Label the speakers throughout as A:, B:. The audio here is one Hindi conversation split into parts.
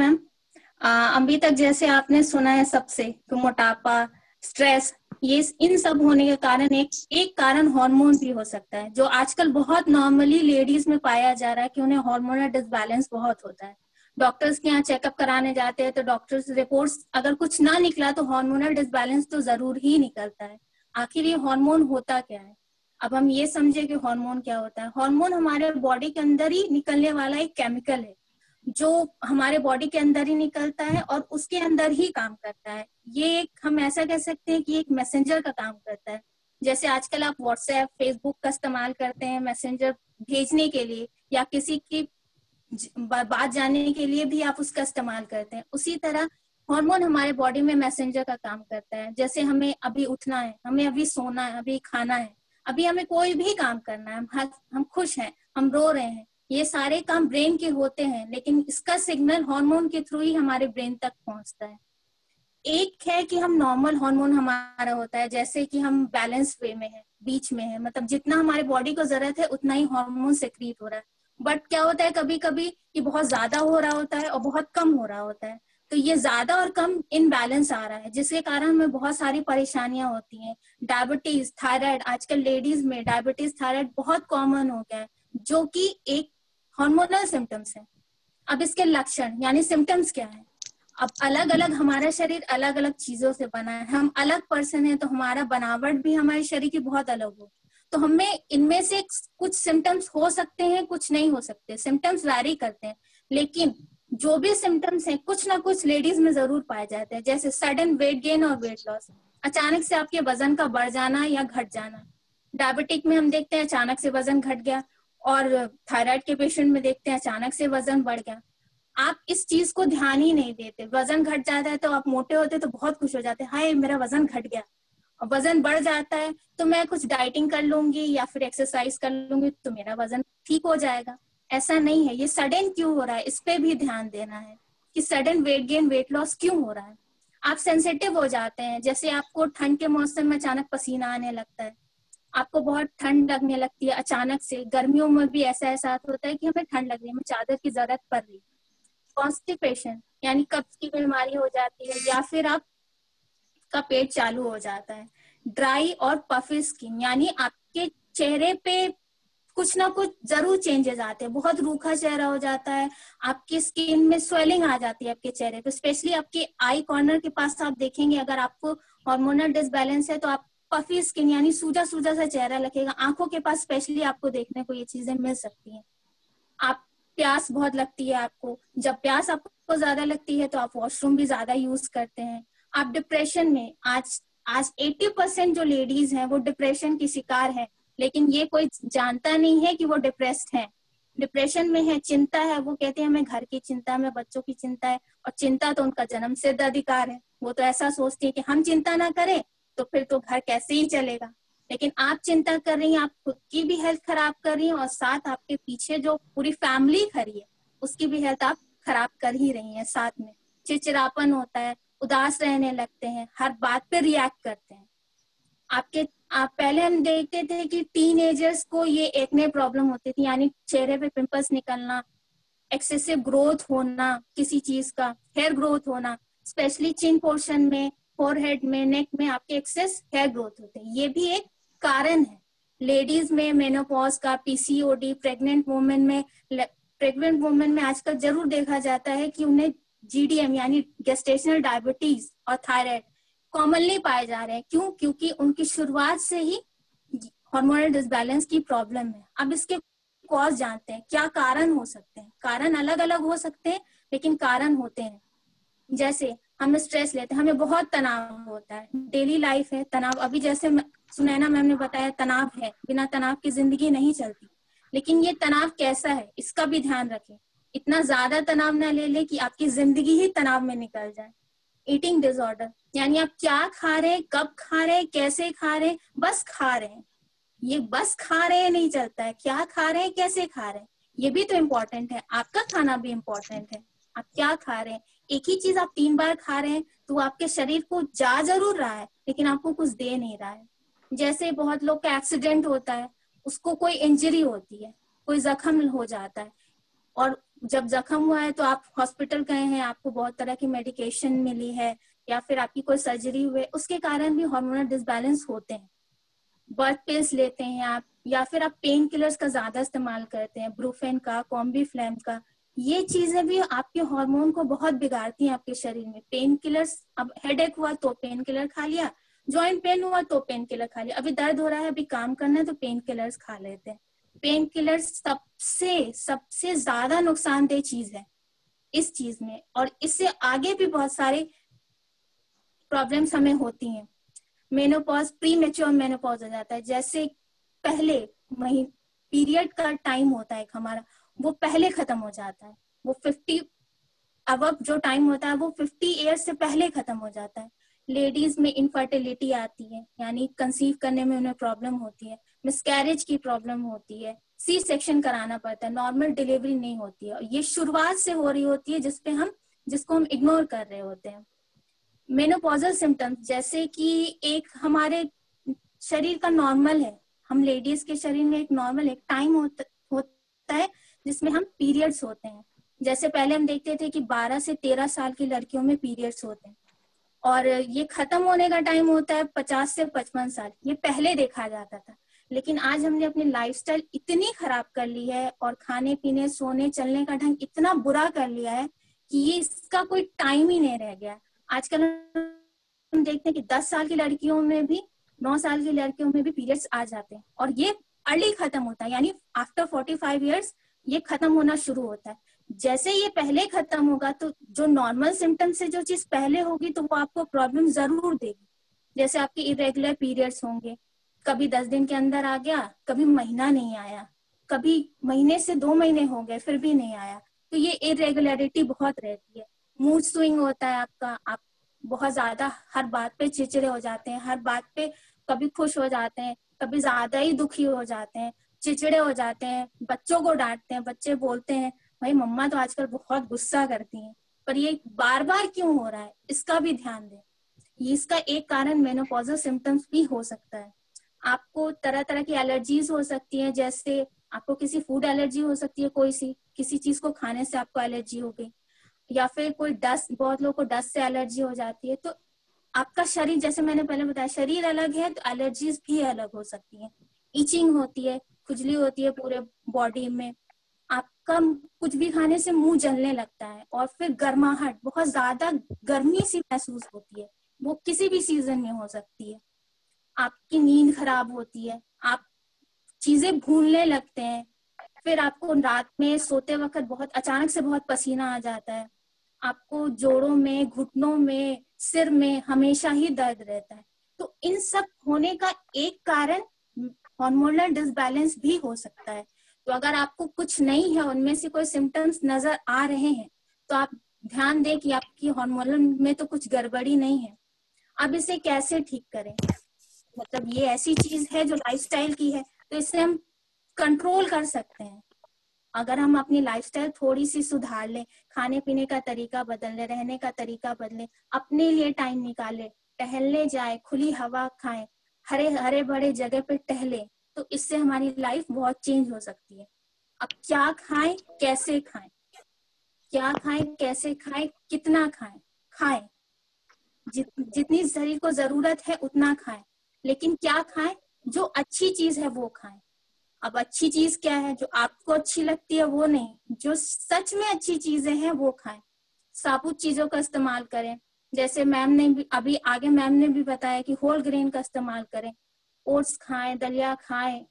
A: मैम। अभी तक जैसे आपने सुना है सबसे तो मोटापा, स्ट्रेस, ये इन सब होने के कारण एक कारण हार्मोन भी हो सकता है, जो आजकल बहुत नॉर्मली लेडीज में पाया जा रहा है कि उन्हें हार्मोनल डिसबैलेंस बहुत होता है। डॉक्टर्स के यहाँ चेकअप कराने जाते हैं तो डॉक्टर्स रिपोर्ट्स अगर कुछ ना निकला तो हार्मोनल डिसबैलेंस तो जरूर ही निकलता है। आखिर ये हार्मोन होता क्या है? अब हम ये समझे कि हार्मोन क्या होता है। हार्मोन हमारे बॉडी के अंदर ही निकलने वाला एक केमिकल है जो हमारे बॉडी के अंदर ही निकलता है और उसके अंदर ही काम करता है। ये एक हम ऐसा कह सकते हैं कि एक मैसेंजर का काम करता है। जैसे आजकल आप व्हाट्सएप, फेसबुक का इस्तेमाल करते हैं मैसेंजर भेजने के लिए या किसी की बात जानने के लिए भी आप उसका इस्तेमाल करते हैं, उसी तरह हार्मोन हमारे बॉडी में मैसेंजर का काम करता है। जैसे हमें अभी उठना है, हमें अभी सोना है, अभी खाना है, अभी हमें कोई भी काम करना है, हम खुश हैं, हम रो रहे हैं, ये सारे काम ब्रेन के होते हैं, लेकिन इसका सिग्नल हार्मोन के थ्रू ही हमारे ब्रेन तक पहुंचता है। एक है कि हम नॉर्मल हार्मोन हमारा होता है, जैसे कि हम बैलेंस वे में है, बीच में है, मतलब जितना हमारे बॉडी को जरूरत है उतना ही हार्मोन सेक्रीट हो रहा है। बट क्या होता है कभी कभी कि बहुत ज्यादा हो रहा होता है और बहुत कम हो रहा होता है, तो ये ज्यादा और कम इनबैलेंस आ रहा है, जिसके कारण हमें बहुत सारी परेशानियां होती हैं। डायबिटीज, थायराइड, आजकल लेडीज में डायबिटीज, थायराइड बहुत कॉमन हो गया है, जो कि एक हार्मोनल सिम्टम्स है। अब इसके लक्षण यानी सिम्टम्स क्या है? अब अलग अलग हमारा शरीर अलग अलग चीजों से बना है, हम अलग पर्सन है, तो हमारा बनावट भी हमारे शरीर की बहुत अलग हो, तो हमें इनमें से कुछ सिम्टम्स हो सकते हैं, कुछ नहीं हो सकते, सिम्टम्स वैरी करते हैं। लेकिन जो भी सिम्टम्स हैं कुछ ना कुछ लेडीज में जरूर पाए जाते हैं, जैसे सडन वेट गेन और वेट लॉस, अचानक से आपके वजन का बढ़ जाना या घट जाना। डायबिटिक में हम देखते हैं अचानक से वजन घट गया, और थायराइड के पेशेंट में देखते हैं अचानक से वजन बढ़ गया। आप इस चीज को ध्यान ही नहीं देते, वजन घट जाता है तो आप मोटे होते तो बहुत खुश हो जाते हैं, हाय मेरा वजन घट गया। और वजन बढ़ जाता है तो मैं कुछ डाइटिंग कर लूंगी या फिर एक्सरसाइज कर लूंगी तो मेरा वजन ठीक हो जाएगा। ऐसा नहीं है, ये सडन क्यों हो रहा है इस पे भी ध्यान देना है कि sudden weight gain, weight loss क्यों हो रहा है। आप सेंसिटिव हो जाते हैं, जैसे आपको ठंड के मौसम में अचानक पसीना आने लगता है, आपको बहुत ठंड लगने लगती है अचानक से। गर्मियों में भी ऐसा एहसास होता है कि हमें ठंड लग रही है, हमें चादर की जरूरत पड़ रही है। कॉन्स्टिपेशन यानी कब्ज की बीमारी हो जाती है, या फिर आपका पेट चालू हो जाता है। ड्राई और पफी स्किन यानी आपके चेहरे पे कुछ ना कुछ जरूर चेंजेस आते हैं, बहुत रूखा चेहरा हो जाता है, आपकी स्किन में स्वेलिंग आ जाती है आपके चेहरे पे, स्पेशली आपके आई कॉर्नर के पास आप देखेंगे अगर आपको हार्मोनल डिसबैलेंस है तो आप पफी स्किन यानी सूजा सूजा सा चेहरा लगेगा। आंखों के पास स्पेशली आपको देखने को ये चीजें मिल सकती हैं। आप प्यास बहुत लगती है आपको, जब प्यास आपको ज्यादा लगती है तो आप वॉशरूम भी ज्यादा यूज करते हैं। आप डिप्रेशन में, आज आज 80% जो लेडीज हैं वो डिप्रेशन की शिकार है, लेकिन ये कोई जानता नहीं है कि वो डिप्रेस्ड है, डिप्रेशन में है, चिंता है। वो कहते हैं हमें घर की चिंता, हमें बच्चों की चिंता है, और चिंता तो उनका जन्म सिद्ध अधिकार है। वो तो ऐसा सोचती है कि हम चिंता ना करें तो फिर तो घर कैसे ही चलेगा। लेकिन आप चिंता कर रही हैं, आप खुद की भी हेल्थ खराब कर रही हैं और साथ आपके पीछे जो पूरी फैमिली खड़ी है उसकी भी हेल्थ आप खराब कर ही रही हैं। साथ में चिड़चिड़ापन होता है, उदास रहने लगते हैं, हर बात पे रिएक्ट करते हैं। आप पहले हम देखते थे कि टीनेजर्स को ये एक्ने प्रॉब्लम होती थी, यानी चेहरे पे पिंपल्स निकलना, एक्सेसिव ग्रोथ होना किसी चीज का, हेयर ग्रोथ होना, स्पेशली चिन पोर्शन में, फोरहेड में, नेक में आपके एक्सेस हेयर ग्रोथ होते हैं। ये भी एक कारण है। लेडीज में मेनोपॉज का, पीसीओडी, प्रेग्नेंट वुमेन में आजकल जरूर देखा जाता है कि उन्हें जीडीएम यानी गेस्टेशनल डायबिटीज और थायराइड कॉमनली पाए जा रहे हैं। क्यों? क्योंकि उनकी शुरुआत से ही हार्मोनल डिसबैलेंस की प्रॉब्लम है। अब इसके कॉज जानते हैं, क्या कारण हो सकते हैं। कारण अलग अलग हो सकते हैं लेकिन कारण होते हैं। जैसे हम स्ट्रेस लेते हैं, हमें बहुत तनाव होता है, डेली लाइफ है, तनाव। अभी जैसे सुनैना मैम ने बताया तनाव है, बिना तनाव की जिंदगी नहीं चलती। लेकिन ये तनाव कैसा है इसका भी ध्यान रखें। इतना ज्यादा तनाव ना ले ले कि आपकी जिंदगी ही तनाव में निकल जाए। ईटिंग डिसऑर्डर यानी आप क्या खा रहे हैं, कब खा रहे हैं, कैसे खा रहे हैं, बस खा रहे हैं। ये बस खा रहे हैं नहीं चलता है, क्या खा रहे हैं, कैसे खा रहे हैं, ये भी तो इम्पोर्टेंट है। आपका खाना भी इम्पोर्टेंट है, आप क्या खा रहे हैं। एक ही चीज आप 3 बार खा रहे हैं तो आपके शरीर को जा जरूर रहा है लेकिन आपको कुछ दे नहीं रहा है। जैसे बहुत लोग का एक्सीडेंट होता है, उसको कोई इंजरी होती है, कोई जख्म हो जाता है, और जब जख्म हुआ है तो आप हॉस्पिटल गए हैं, आपको बहुत तरह की मेडिकेशन मिली है, या फिर आपकी कोई सर्जरी हुई, उसके कारण भी हार्मोनल डिसबैलेंस होते हैं। बर्थ पिल्स लेते हैं आप, या फिर आप पेन किलर्स का ज्यादा इस्तेमाल करते हैं, ब्रूफेन का, कॉम्बीफ्लेम का, ये चीजें भी आपके हार्मोन को बहुत बिगाड़ती हैं आपके शरीर में। पेन किलर्स, अब हेडेक हुआ तो पेन किलर खा लिया, जॉइंट पेन हुआ तो पेन किलर खा लिया, अभी दर्द हो रहा है, अभी काम करना है तो पेन किलर्स खा लेते हैं। पेन किलर सबसे सबसे ज्यादा नुकसानदेह चीज है इस चीज में, और इससे आगे भी बहुत सारे प्रॉब्लम्स हमें होती हैं। मेनोपॉज, प्री मेच्योर मेनोपॉज हो जाता है, जैसे पहले वही पीरियड का टाइम होता है हमारा, वो पहले खत्म हो जाता है। वो 50 अब जो टाइम होता है वो 50 ईयर्स से पहले खत्म हो जाता है। लेडीज में इनफर्टिलिटी आती है, यानी कंसीव करने में उन्हें प्रॉब्लम होती है, मिसकैरेज की प्रॉब्लम होती है, सी सेक्शन कराना पड़ता है, नॉर्मल डिलीवरी नहीं होती है, और ये शुरुआत से हो रही होती है जिसको हम इग्नोर कर रहे होते हैं। मेनोपॉजल सिम्टम्स, जैसे कि एक हमारे शरीर का नॉर्मल है, हम लेडीज के शरीर में एक नॉर्मल एक टाइम होता है जिसमें हम पीरियड्स होते हैं। जैसे पहले हम देखते थे कि 12 से 13 साल की लड़कियों में पीरियड्स होते हैं, और ये खत्म होने का टाइम होता है 50 से 55 साल, ये पहले देखा जाता था। लेकिन आज हमने अपनी लाइफस्टाइल इतनी खराब कर ली है, और खाने पीने, सोने, चलने का ढंग इतना बुरा कर लिया है कि ये इसका कोई टाइम ही नहीं रह गया। आजकल हम देखते हैं कि 10 साल की लड़कियों में भी, 9 साल की लड़कियों में भी पीरियड्स आ जाते हैं, और ये अर्ली खत्म होता है, यानी आफ्टर 45 ईयर्स ये खत्म होना शुरू होता है। जैसे ये पहले खत्म होगा तो जो नॉर्मल सिम्टम्स से जो चीज पहले होगी तो वो आपको प्रॉब्लम जरूर देगी। जैसे आपके इरेगुलर पीरियड्स होंगे, कभी 10 दिन के अंदर आ गया, कभी महीना नहीं आया, कभी महीने से 2 महीने हो गए फिर भी नहीं आया, तो ये इरेगुलरिटी बहुत रहती है। मूड स्विंग होता है आपका, आप बहुत ज्यादा हर बात पे चिड़चिड़े हो जाते हैं, हर बात पे कभी खुश हो जाते हैं, कभी ज्यादा ही दुखी हो जाते हैं, चिड़चिड़े हो जाते हैं, बच्चों को डांटते हैं, बच्चे बोलते हैं भाई मम्मा तो आजकल बहुत गुस्सा करती हैं, पर ये बार बार क्यों हो रहा है, इसका भी ध्यान दें। ये इसका एक कारण मेनोपॉजल सिम्टम्स भी हो सकता है। आपको तरह तरह की एलर्जीज हो सकती है, जैसे आपको किसी फूड एलर्जी हो सकती है, किसी चीज को खाने से आपको एलर्जी हो गई, या फिर कोई डस्ट, बहुत लोगों को डस्ट से एलर्जी हो जाती है। तो आपका शरीर, जैसे मैंने पहले बताया, शरीर अलग है तो एलर्जीज भी अलग हो सकती है। इचिंग होती है, खुजली होती है पूरे बॉडी में, आपका कुछ भी खाने से मुंह जलने लगता है, और फिर गर्माहट, बहुत ज्यादा गर्मी सी महसूस होती है, वो किसी भी सीजन में हो सकती है। आपकी नींद खराब होती है, आप चीजें भूलने लगते हैं, फिर आपको रात में सोते वक्त बहुत अचानक से बहुत पसीना आ जाता है, आपको जोड़ों में, घुटनों में, सिर में हमेशा ही दर्द रहता है। तो इन सब होने का एक कारण हार्मोनल डिसबैलेंस भी हो सकता है। तो अगर आपको कुछ नहीं है, उनमें से कोई सिम्टम्स नजर आ रहे हैं, तो आप ध्यान दें कि आपकी हार्मोनल में तो कुछ गड़बड़ी नहीं है। अब इसे कैसे ठीक करें, मतलब ये ऐसी चीज है जो लाइफस्टाइल की है, तो इसे हम कंट्रोल कर सकते हैं। अगर हम अपनी लाइफस्टाइल थोड़ी सी सुधार लें, खाने पीने का तरीका बदल लें, रहने का तरीका बदलें, अपने लिए टाइम निकालें, टहलने जाए, खुली हवा खाएं, हरे हरे भरे जगह पे टहलें, तो इससे हमारी लाइफ बहुत चेंज हो सकती है। अब क्या खाएं, कैसे खाएं, क्या खाएं, कैसे खाएं, कितना खाएं, खाएं, जितनी शरीर को जरूरत है उतना खाएं, लेकिन क्या खाएं, जो अच्छी चीज है वो खाएं। अब अच्छी चीज क्या है, जो आपको अच्छी लगती है वो नहीं, जो सच में अच्छी चीजें हैं वो खाएं। साबुत चीजों का इस्तेमाल करें, जैसे मैम ने भी अभी आगे मैम ने भी बताया कि होल ग्रेन का इस्तेमाल करें, ओट्स खाएं, दलिया खाएं,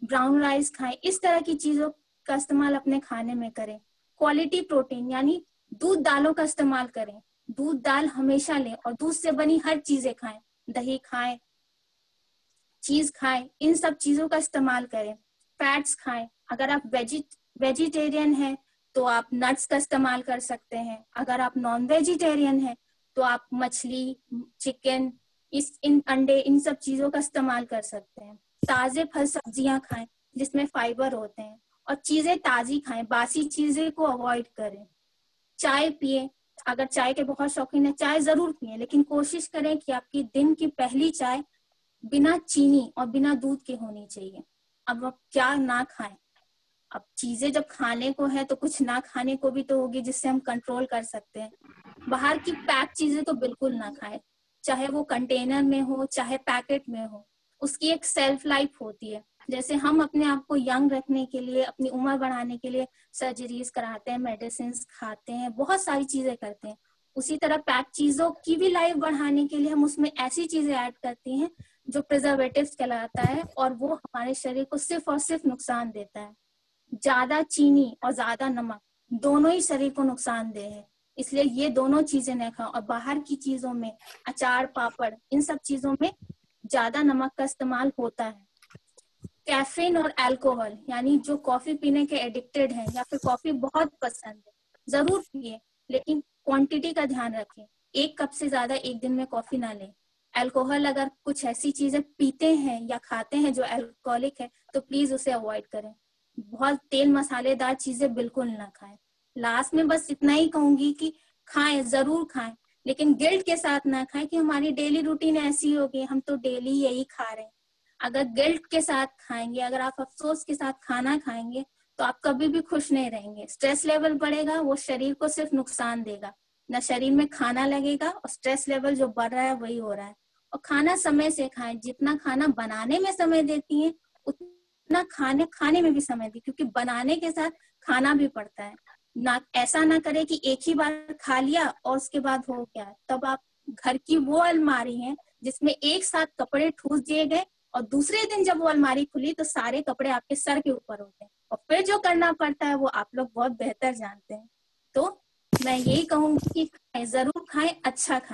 A: ब्राउन राइस खाएं, इस तरह की चीजों का इस्तेमाल अपने खाने में करें। क्वालिटी प्रोटीन यानी दूध दालों का इस्तेमाल करें, दूध दाल हमेशा लें, और दूध से बनी हर चीजें खाएं, दही खाएं, चीज खाएं, इन सब चीजों का इस्तेमाल करें। फैट्स खाएं, अगर आप वेजिटेरियन हैं तो आप नट्स का इस्तेमाल कर सकते हैं, अगर आप नॉन वेजिटेरियन हैं तो आप मछली, चिकन, इन अंडे, इन सब चीजों का इस्तेमाल कर सकते हैं। ताजे फल सब्जियां खाएं जिसमें फाइबर होते हैं, और चीजें ताजी खाएं, बासी चीजें को अवॉइड करें। चाय पिए, अगर चाय के बहुत शौकीन है चाय जरूर पिए, लेकिन कोशिश करें कि आपकी दिन की पहली चाय बिना चीनी और बिना दूध के होनी चाहिए। अब आप क्या ना खाएं, अब चीजें जब खाने को है तो कुछ ना खाने को भी तो होगी जिससे हम कंट्रोल कर सकते हैं। बाहर की पैक चीजें तो बिल्कुल ना खाएं, चाहे वो कंटेनर में हो चाहे पैकेट में हो। उसकी एक सेल्फ लाइफ होती है। जैसे हम अपने आप को यंग रखने के लिए, अपनी उम्र बढ़ाने के लिए सर्जरीज कराते हैं, मेडिसिन खाते हैं, बहुत सारी चीजें करते हैं। उसी तरह पैक चीजों की भी लाइफ बढ़ाने के लिए हम उसमें ऐसी चीजें ऐड करती हैं जो प्रिजर्वेटिव्स कहलाता है, और वो हमारे शरीर को सिर्फ और सिर्फ नुकसान देता है। ज्यादा चीनी और ज्यादा नमक दोनों ही शरीर को नुकसानदेह है, इसलिए ये दोनों चीजें न खाओ। और बाहर की चीजों में अचार, पापड़, इन सब चीजों में ज्यादा नमक का इस्तेमाल होता है। कैफीन और अल्कोहल, यानी जो कॉफी पीने के एडिक्टेड हैं या फिर कॉफी बहुत पसंद है, जरूर पिए, लेकिन क्वांटिटी का ध्यान रखें। 1 कप से ज्यादा एक दिन में कॉफी ना लें। अल्कोहल, अगर कुछ ऐसी चीजें पीते हैं या खाते हैं जो अल्कोहलिक है तो प्लीज उसे अवॉइड करें। बहुत तेल मसालेदार चीजें बिल्कुल ना खाएं। लास्ट में बस इतना ही कहूंगी कि खाएं, जरूर खाएं, लेकिन गिल्ट के साथ ना खाएं कि हमारी डेली रूटीन ऐसी हो गई, हम तो डेली यही खा रहे हैं। अगर गिल्ट के साथ खाएंगे, अगर आप अफसोस के साथ खाना खाएंगे तो आप कभी भी खुश नहीं रहेंगे। स्ट्रेस लेवल बढ़ेगा, वो शरीर को सिर्फ नुकसान देगा, ना शरीर में खाना लगेगा, और स्ट्रेस लेवल जो बढ़ रहा है वही हो रहा है। और खाना समय से खाएं, जितना खाना बनाने में समय देती है उतना खाने में भी समय दी, क्योंकि बनाने के साथ खाना भी पड़ता है। ना ऐसा ना करे कि एक ही बार खा लिया और उसके बाद हो गया। तब आप घर की वो अलमारी है जिसमें एक साथ कपड़े ठूस दिए गए, और दूसरे दिन जब वो अलमारी खुली तो सारे कपड़े आपके सर के ऊपर होते हैं, और फिर जो करना पड़ता है वो आप लोग बहुत बेहतर जानते हैं। तो मैं यही कहूंगी कि जरूर खाएं, अच्छा खाएं।